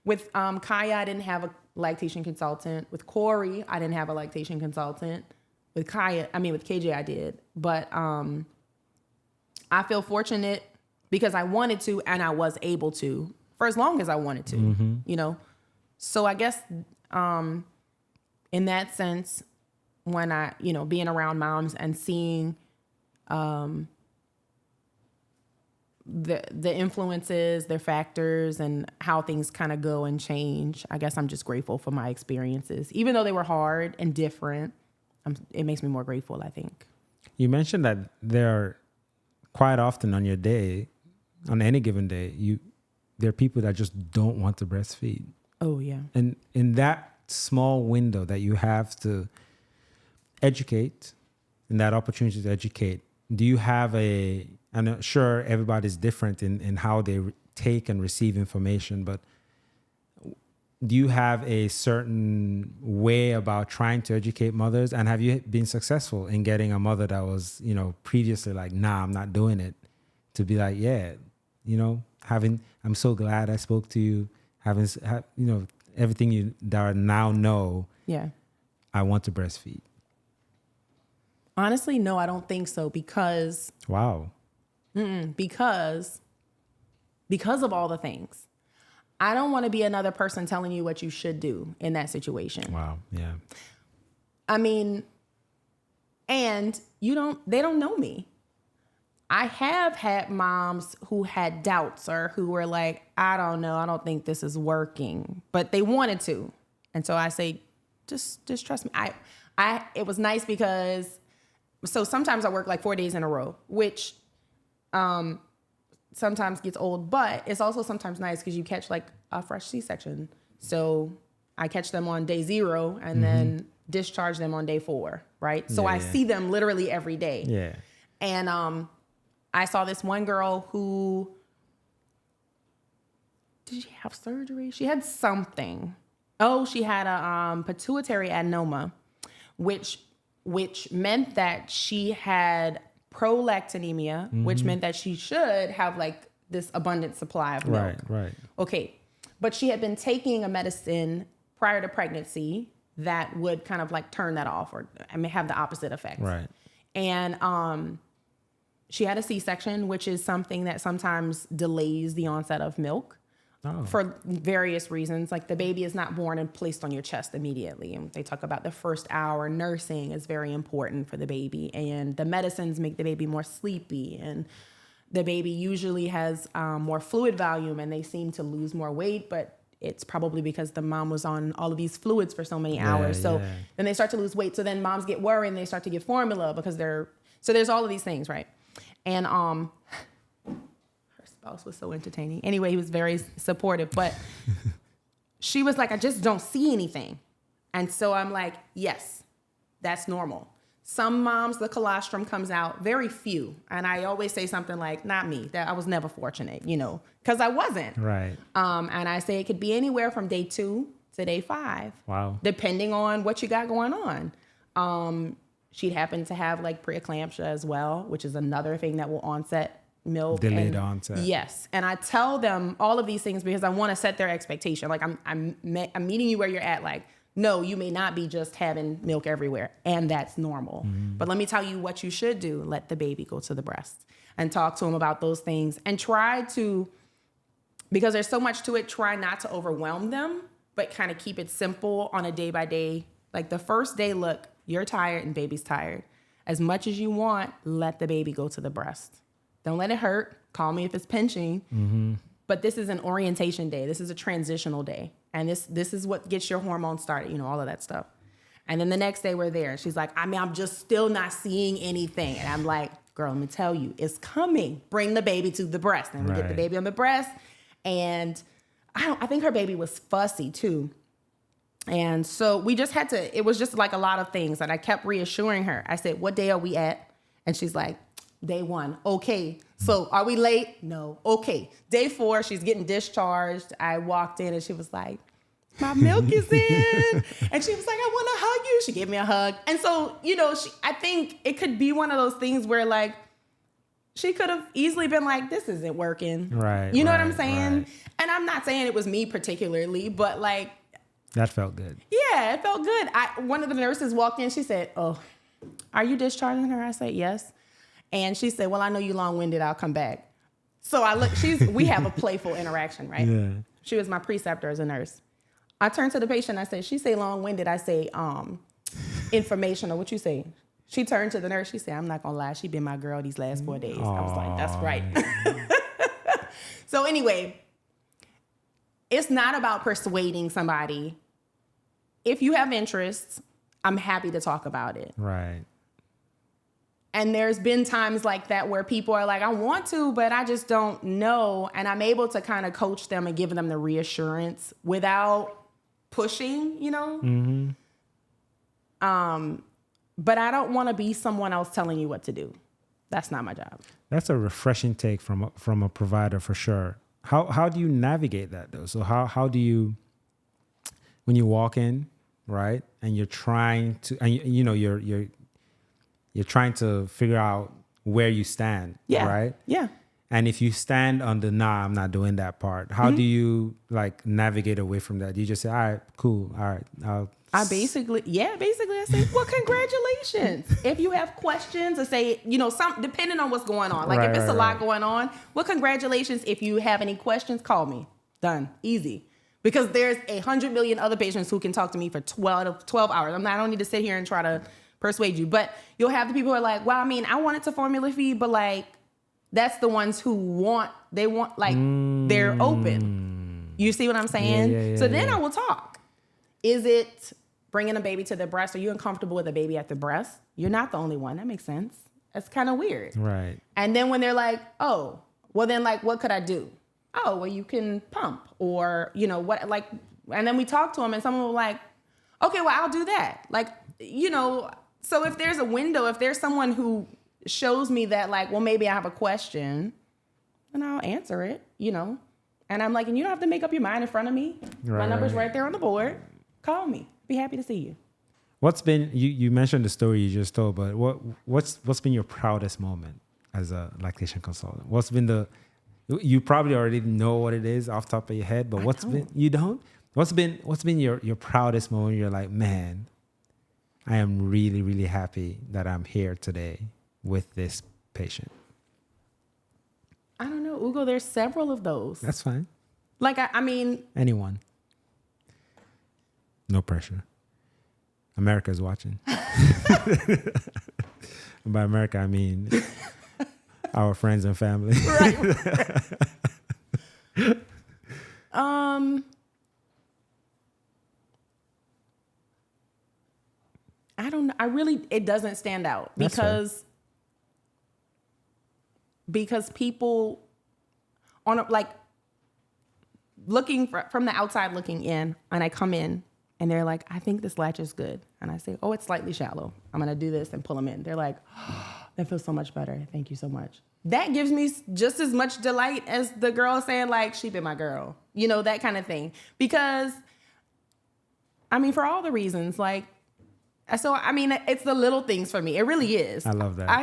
with Kaya, I didn't have a lactation consultant. With Corey, I didn't have a lactation consultant. With KJ, I did. But I feel fortunate because I wanted to and I was able to for as long as I wanted to, So I guess in that sense, when I, being around moms and seeing the influences, their factors, and how things kind of go and change, I guess I'm just grateful for my experiences. Even though they were hard and different, it makes me more grateful, I think. You mentioned that there are quite often on your day, on any given day, there are people that just don't want to breastfeed. Oh, yeah. And in that small window that you have to educate, and that opportunity to educate, do you have I'm sure everybody's different in how they take and receive information, but do you have a certain way about trying to educate mothers? And have you been successful in getting a mother that was, previously like, nah, I'm not doing it, to be like, yeah, I'm so glad I spoke to you. Everything you that I now know. Yeah. I want to breastfeed. Honestly, no, I don't think so because. Wow. Because of all the things. I don't want to be another person telling you what you should do in that situation. Wow. Yeah. I mean, and they don't know me. I have had moms who had doubts or who were like, I don't know, I don't think this is working, but they wanted to. And so I say, just trust me. It was nice because, so sometimes I work like 4 days in a row, which sometimes gets old, but it's also sometimes nice because you catch like a fresh C-section. So I catch them on day 0 and then discharge them on day 4, right? So I see them literally every day. Yeah. And I saw this one girl who, did she have surgery? She had something. Oh, she had a pituitary adenoma, which meant that she had prolactinemia, which meant that she should have like this abundant supply of milk. Right. Okay. But she had been taking a medicine prior to pregnancy that would kind of like turn that off or have the opposite effect. Right. And she had a C-section, which is something that sometimes delays the onset of milk. For various reasons. Like the baby is not born and placed on your chest immediately. And they talk about the first hour nursing is very important for the baby. And the medicines make the baby more sleepy. And the baby usually has more fluid volume and they seem to lose more weight. But it's probably because the mom was on all of these fluids for so many hours. So then they start to lose weight. So then moms get worried and they start to give formula because so there's all of these things, right? And spouse was so entertaining. Anyway, he was very supportive, but she was like, I just don't see anything. And so I'm like, yes, that's normal. Some moms, the colostrum comes out, very few. And I always say something like, not me, that I was never fortunate, because I wasn't. Right. And I say it could be anywhere from day 2 to day 5. Wow. Depending on what you got going on. She'd happen to have like preeclampsia as well, which is another thing that will onset milk. Delayed onset. Yes. And I tell them all of these things because I want to set their expectation. Like I'm meeting you where you're at. Like, no, you may not be just having milk everywhere. And that's normal. But let me tell you what you should do. Let the baby go to the breast and talk to them about those things and try to, because there's so much to it, try not to overwhelm them, but kind of keep it simple on a day by day. Like the first day, look, you're tired and baby's tired. As much as you want, let the baby go to the breast. Don't let it hurt. Call me if it's pinching. But this is an orientation day. This is a transitional day. And this is what gets your hormones started, all of that stuff. And then the next day we're there. And she's like, I'm just still not seeing anything. And I'm like, girl, let me tell you, it's coming. Bring the baby to the breast. And we get the baby on the breast. And I think her baby was fussy too. And so we just had to, it was just like a lot of things. And I kept reassuring her. I said, what day are we at? And she's like, day 1. Okay. So are we late? No. Okay. Day 4, she's getting discharged. I walked in and she was like, my milk is in. And she was like, I want to hug you. She gave me a hug. And so, I think it could be one of those things where like, she could have easily been like, this isn't working. Right. You know what I'm saying? Right. And I'm not saying it was me particularly, but like. That felt good. Yeah, it felt good. One of the nurses walked in. She said, oh, are you discharging her? I said, yes. And she said, well, I know you long-winded. I'll come back. So I look, we have a playful interaction, right? Yeah. She was my preceptor as a nurse. I turned to the patient. I said, she say long-winded. I say, informational. What you say? She turned to the nurse. She said, I'm not going to lie. She been my girl these last 4 days. I was like, that's right. So anyway, it's not about persuading somebody. If you have interests, I'm happy to talk about it. Right. And there's been times like that where people are like, I want to, but I just don't know. And I'm able to kind of coach them and give them the reassurance without pushing, But I don't want to be someone else telling you what to do. That's not my job. That's a refreshing take from a provider for sure. How do you navigate that though? So how do you, when you walk in, right, and you're trying to, and you're trying to figure out where you stand, right? Yeah. And if you stand on the, nah, I'm not doing that part, how do you like navigate away from that? You just say, all right, cool. All right. I basically I say, well, congratulations. If you have questions or say, depending on what's going on, like if it's a lot going on, well, congratulations. If you have any questions, call me. Done. Easy. Because there's 100 million other patients who can talk to me for 12 hours. I don't need to sit here and try to persuade you, but you'll have the people who are like, well, I mean, I wanted to formula feed, but like, that's the ones who they're open. You see what I'm saying? Yeah, so then I will talk. Is it bringing a baby to the breast? Are you uncomfortable with a baby at the breast? You're not the only one. That makes sense. That's kind of weird. Right. And then when they're like, oh, well then like, what could I do? Oh, well you can pump or, what, like, and then we talk to them and someone will like, okay, well I'll do that. Like, so if there's a window, if there's someone who shows me that like, well, maybe I have a question and I'll answer it, and I'm like, and you don't have to make up your mind in front of me. Right, My number's right there on the board. Call me. Be happy to see you. What's been, you mentioned the story you just told, but what's been your proudest moment as a lactation consultant? What's been you probably already know what it is off the top of your head, but you don't? What's been your proudest moment? You're like, man, I am really, really happy that I'm here today with this patient. I don't know, Ugo, there's several of those. That's fine. Like, I mean. Anyone. No pressure. America's watching. And by America, I mean our friends and family. Right. I don't know. It doesn't stand out because people looking from the outside looking in, and I come in and they're like, I think this latch is good. And I say, oh, it's slightly shallow. I'm going to do this and pull them in. They're like, oh, that feels so much better. Thank you so much. That gives me just as much delight as the girl saying like, she been my girl, that kind of thing. Because I mean, for all the reasons, like, so, I mean, it's the little things for me. It really is. I love that. I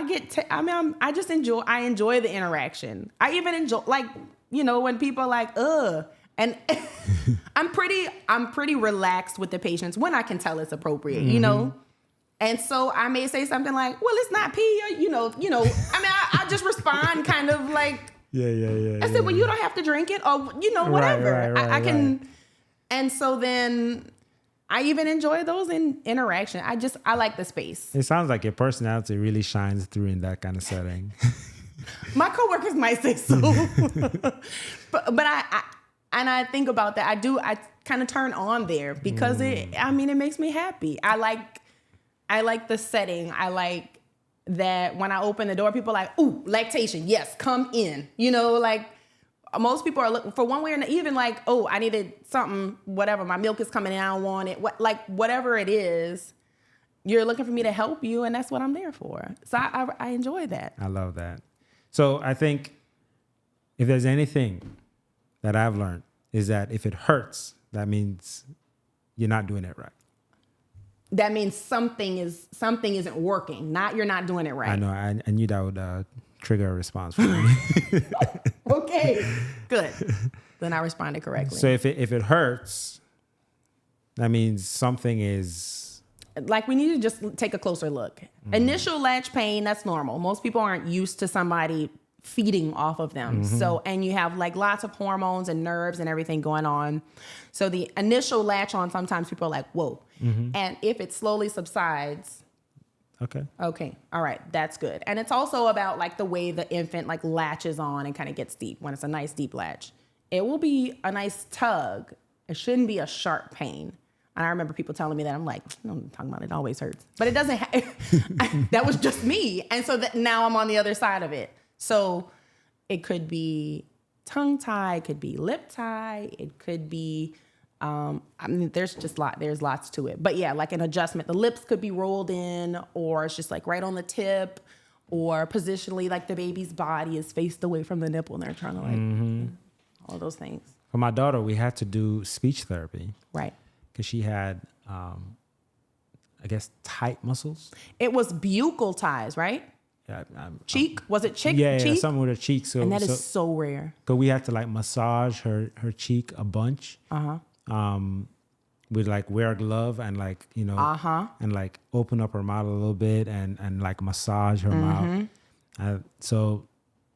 enjoy the interaction. I even enjoy, like, when people are like, ugh. And I'm pretty relaxed with the patients when I can tell it's appropriate, And so I may say something like, well, it's not pee, or, I mean, I just respond kind of like, yeah. I said, well, you don't have to drink it or, whatever. Right, I can. Right. And so then I even enjoy those interaction. I like the space. It sounds like your personality really shines through in that kind of setting. My coworkers might say so, but I think about that. I kind of turn on there because it makes me happy. I like the setting. I like that when I open the door, people are like, ooh, lactation. Yes, come in. Like most people are looking for one way or another, even like, oh, I needed something, whatever. My milk is coming in. I don't want it. Whatever it is, you're looking for me to help you. And that's what I'm there for. So I enjoy that. I love that. So I think if there's anything that I've learned is that if it hurts, that means you're not doing it right. That means something isn't working. Not you're not doing it right. I know. I knew that would trigger a response from me. Okay, good. Then I responded correctly. So if it hurts, that means something is. Like we need to just take a closer look. Initial latch pain, that's normal. Most people aren't used to somebody feeding off of them. So, and you have like lots of hormones and nerves and everything going on. So the initial latch on, sometimes people are like, whoa. And if it slowly subsides. Okay. All right. That's good. And it's also about like the way the infant like latches on and kind of gets deep. When it's a nice deep latch, it will be a nice tug. It shouldn't be a sharp pain. And I remember people telling me that. I'm like, no, I'm talking about it always hurts. But it doesn't. That was just me. And so that now I'm on the other side of it. So it could be tongue tie, it could be lip tie, it could be, there's lots to it. But yeah, like an adjustment. The lips could be rolled in, or it's just like right on the tip, or positionally like the baby's body is faced away from the nipple and they're trying to like, all those things. For my daughter, we had to do speech therapy. Right. Because she had, I guess, tight muscles. It was buccal ties, right? Cheek? Was it cheek? Yeah, cheek? something with her cheek. So, and that is so rare. So we had to like massage her cheek a bunch. We'd like wear a glove and like, you know, and like open up her mouth a little bit and like massage her mouth. So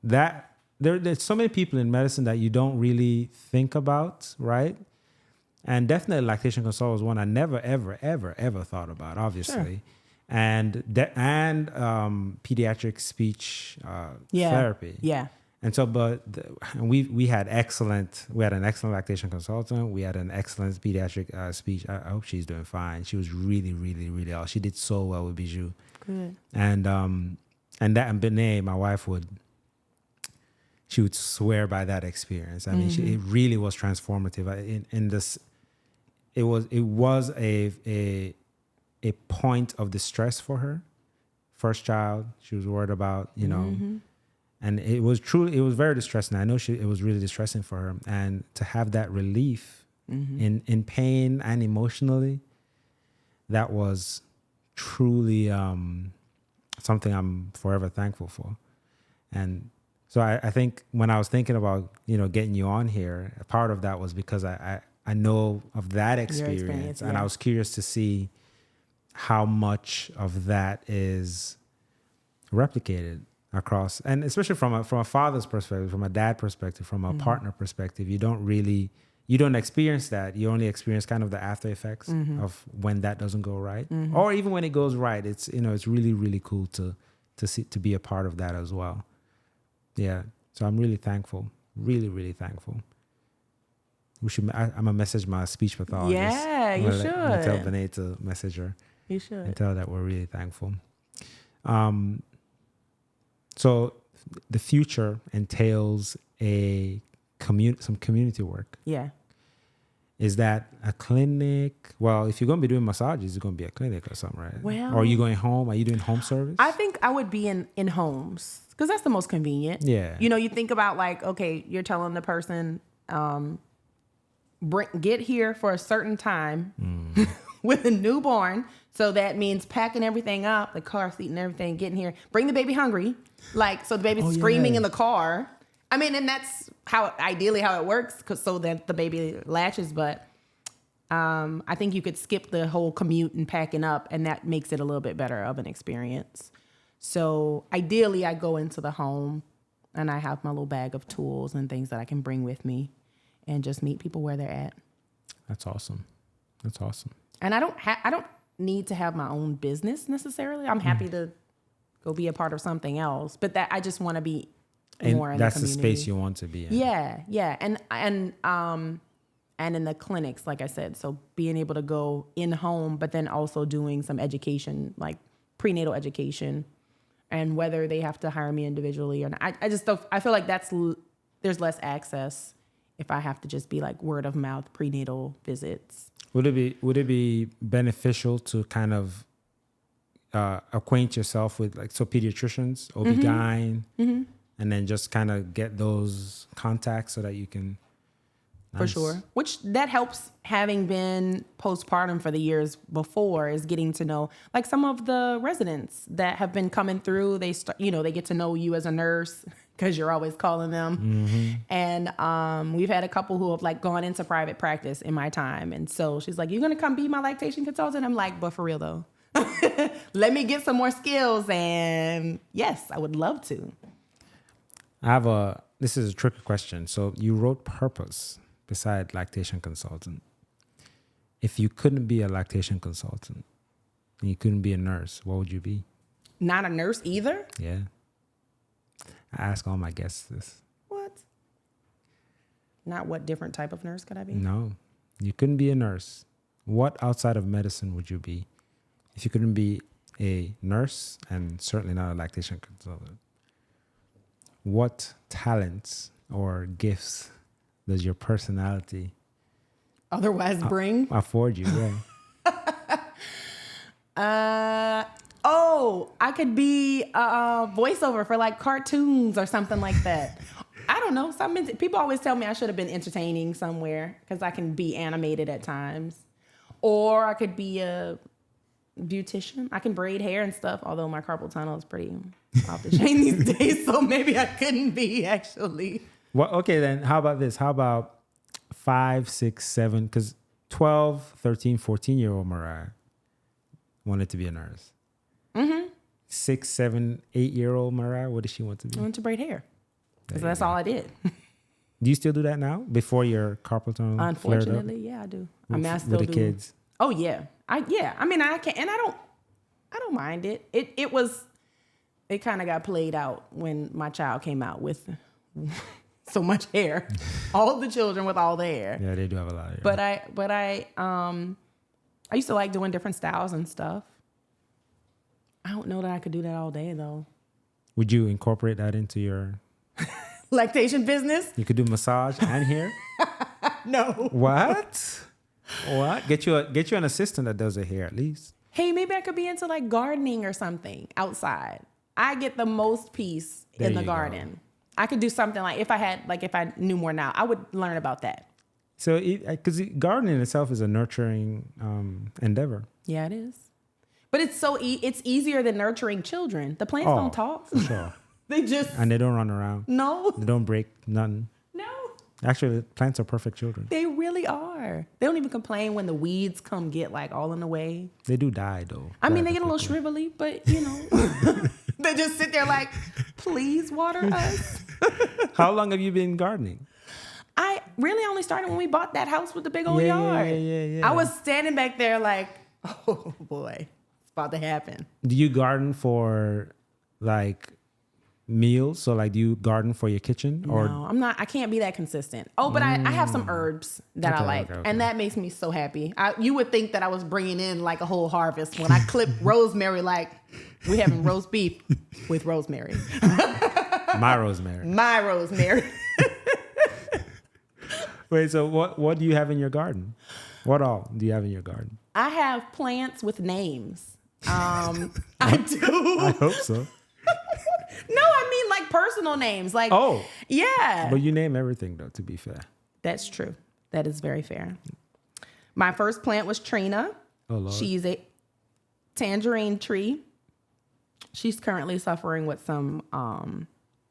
that there's so many people in medicine that you don't really think about, right? And definitely lactation consult was one I never, ever, ever, ever thought about, obviously. Sure. And pediatric speech therapy. Yeah. And so, we had an excellent lactation consultant. We had an excellent pediatric speech. I hope she's doing fine. She was really, really, really well. She did so well with Bijou. Good. And Benet, my wife, she would swear by that experience. I mean, it really was transformative. In this, it was a point of distress for her. First child, she was worried about, you know. And it was very distressing. I know it was really distressing for her. And to have that relief in pain and emotionally, that was truly something I'm forever thankful for. And so I think when I was thinking about, you know, getting you on here, a part of that was because I know of that experience. And I was curious to see how much of that is replicated across, and especially from a father's perspective, from a dad perspective, from a partner perspective, you don't experience that. You only experience kind of the after effects of when that doesn't go right, or even when it goes right. It's, you know, it's really, really cool to be a part of that as well. Yeah, so I'm really thankful, really, really thankful. I'm gonna message my speech pathologist. Yeah, you should. I'm gonna tell Benet to message her. You should. And tell her that we're really thankful. So the future entails some community work. Yeah. Is that a clinic? Well, if you're going to be doing massages, it's going to be a clinic or something, right? Well, or are you going home? Are you doing home service? I think I would be in homes because that's the most convenient. Yeah. You know, you think about like, okay, you're telling the person, get here for a certain time with a newborn. So that means packing everything up, the car seat and everything, getting here, bring the baby hungry. Like, so the baby's screaming in the car. I mean, and that's ideally how it works, so that the baby latches. But I think you could skip the whole commute and packing up, and that makes it a little bit better of an experience. So ideally, I go into the home and I have my little bag of tools and things that I can bring with me and just meet people where they're at. That's awesome. That's awesome. And I don't need to have my own business necessarily. I'm happy to go be a part of something else, but that I just want to be more in the community. That's the space you want to be in. Yeah. And in the clinics, like I said, so being able to go in home, but then also doing some education, like prenatal education, and whether they have to hire me individually or not. I feel like there's less access if I have to just be like word of mouth prenatal visits. Would it be beneficial to kind of acquaint yourself with like pediatricians, OB-GYN, and then just kind of get those contacts so that you can? For sure. Which that helps, having been postpartum for the years before, is getting to know like some of the residents that have been coming through. They get to know you as a nurse because you're always calling them. And we've had a couple who have like gone into private practice in my time. And so she's like, "You're going to come be my lactation consultant?" I'm like, "But for real though, let me get some more skills." And yes, I would love to. This is a tricky question. So you wrote purpose beside lactation consultant. If you couldn't be a lactation consultant and you couldn't be a nurse, what would you be? Not a nurse either? Yeah. I ask all my guests this. What? Not what different type of nurse could I be? No. You couldn't be a nurse. What outside of medicine would you be? If you couldn't be a nurse and certainly not a lactation consultant, what talents or gifts does your personality otherwise bring? Afford you, yeah. I could be a voiceover for like cartoons or something like that. I don't know. People always tell me I should have been entertaining somewhere because I can be animated at times. Or I could be a beautician. I can braid hair and stuff, although my carpal tunnel is pretty off the chain these days, so maybe I couldn't be actually. Well, okay, then how about this? How about 5, 6, 7, because 12, 13, 14-year-old Moriah wanted to be a nurse. 6, 7, 8-year-old Moriah, what does she want to be? I want to braid hair. Because that's all I did. Do you still do that now? Before your carpal tunnel Unfortunately, yeah, I do. I mean, I still with the kids. Oh yeah. I mean, I can, and I don't mind it. It kind of got played out when my child came out with so much hair. All the children with all the hair. Yeah, they do have a lot of hair. But I used to like doing different styles and stuff. I don't know that I could do that all day though. Would you incorporate that into your lactation business? You could do massage and hair? No. What? Get you an assistant that does the hair at least. Hey, maybe I could be into like gardening or something outside. I get the most peace in the garden. Go. I could do something like if I knew more now, I would learn about that. So, because gardening itself is a nurturing endeavor. Yeah, it is. But it's it's easier than nurturing children. The plants don't talk. For sure. They don't run around. No. They don't break nothing. No. Actually, plants are perfect children. They really are. They don't even complain when the weeds come get like all in the way. They do die though. I mean, they get a little shrivelly, but you know, they just sit there like, please water us. How long have you been gardening? I really only started when we bought that house with the big old yard. Yeah. I was standing back there like, oh boy, it's about to happen. Do you garden for like meals? So like, do you garden for your kitchen? Or no, I'm not. I can't be that consistent. Oh, but I have some herbs that I like, and that makes me so happy. You would think that I was bringing in like a whole harvest when I clip rosemary. Like we having roast beef with rosemary. My rosemary. My rosemary. Wait, so what do you have in your garden? What all do you have in your garden? I have plants with names. I do. I hope so. No, I mean like personal names. Like, yeah. But you name everything though, to be fair. That's true. That is very fair. My first plant was Trina. Oh, Lord. She's a tangerine tree. She's currently suffering with some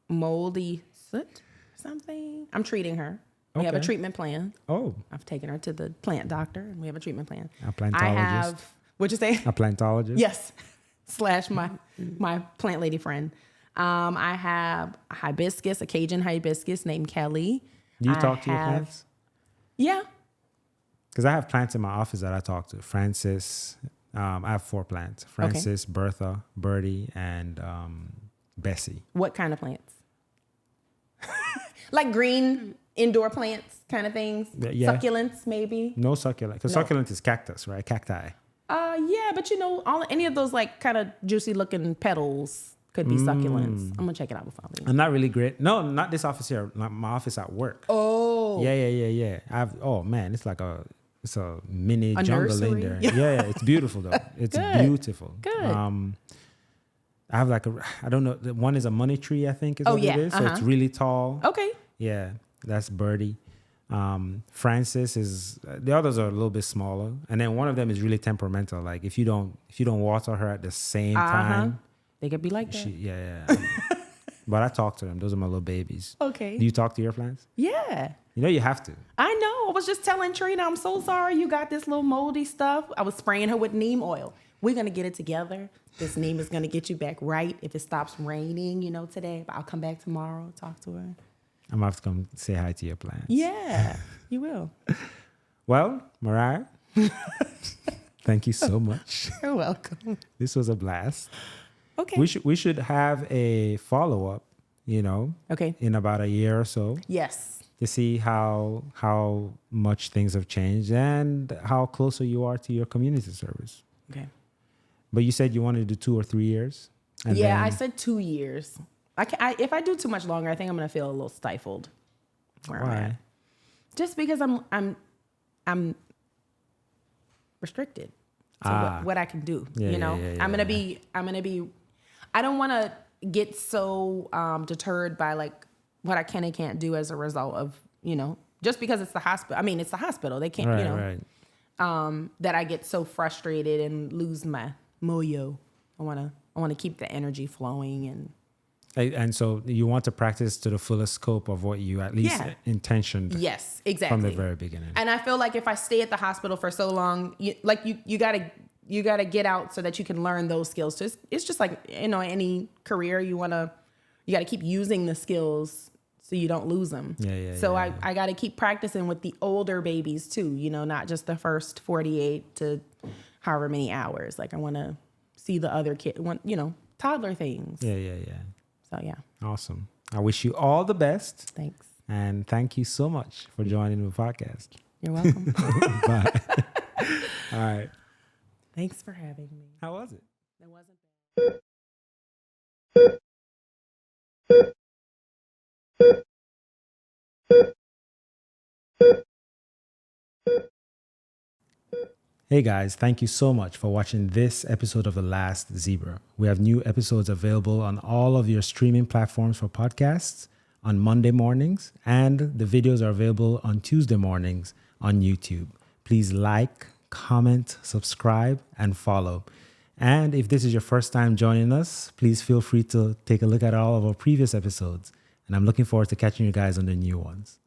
moldy soot or something. I'm treating her. We have a treatment plan. Oh. I've taken her to the plant doctor, and we have a treatment plan. A plantologist. What'd you say? A plantologist? Yes. / my plant lady friend. I have a hibiscus, a Cajun hibiscus named Kelly. Do you talk to your plants? Yeah. Because I have plants in my office that I talk to. Francis. I have 4 plants. Francis, Bertha, Birdie, and Bessie. What kind of plants? Like green indoor plants kind of things? Yeah. Succulents, maybe? No succulent. Because succulent is cactus, right? Cacti. Yeah, but you know, any of those like kind of juicy looking petals could be succulents. I'm gonna check it out before I leave. I'm not really great. No, not this office here. Not my office at work. Oh. Yeah. Man, it's like a mini jungle nursery? in there. Yeah, it's beautiful though. It's beautiful. Good. I have like I don't know. One is a money tree, I think is what it is. So it's really tall. Okay. Yeah, that's Birdie. Francis is, the others are a little bit smaller, and then one of them is really temperamental. Like if you don't water her at the same time, they could be like that. Yeah. But I talk to them. Those are my little babies. Okay. Do you talk to your plants? Yeah. You know you have to. I know. I was just telling Trina, I'm so sorry you got this little moldy stuff. I was spraying her with neem oil. We're gonna get it together. This neem is gonna get you back right if it stops raining, today. But I'll come back tomorrow, talk to her. I'm gonna have to come say hi to your plants. Yeah, you will. Well, Moriah, thank you so much. You're welcome. This was a blast. Okay. We should have a follow-up, Okay. in about a year or so. Yes. To see how much things have changed and how closer you are to your community service. Okay. But you said you wanted to do 2 or 3 years. And yeah, I said 2 years. If I do too much longer, I think I'm gonna feel a little stifled. Where I'm at. Just because I'm restricted to what I can do. Yeah, I'm gonna be. I don't want to get so deterred by like what I can and can't do as a result of just because it's the hospital. I mean, it's the hospital. They can't. Right. that I get so frustrated and lose my moyo. I want to keep the energy flowing. And so you want to practice to the fullest scope of what you at least intentioned. Yes, exactly. From the very beginning. And I feel like if I stay at the hospital for so long, you gotta get out so that you can learn those skills. So it's just like, any career you gotta keep using the skills so you don't lose them. So I gotta keep practicing with the older babies too, not just the first 48 to however many hours. Like I want to see the other kid, toddler things. Yeah. So yeah. Awesome. I wish you all the best. Thanks. And thank you so much for joining the podcast. You're welcome. Bye. All right. Thanks for having me. How was it? It wasn't bad. Hey guys, thank you so much for watching this episode of The Last Zebra. We have new episodes available on all of your streaming platforms for podcasts on Monday mornings, and the videos are available on Tuesday mornings on YouTube. Please like, comment, subscribe, and follow. And if this is your first time joining us, please feel free to take a look at all of our previous episodes. And I'm looking forward to catching you guys on the new ones.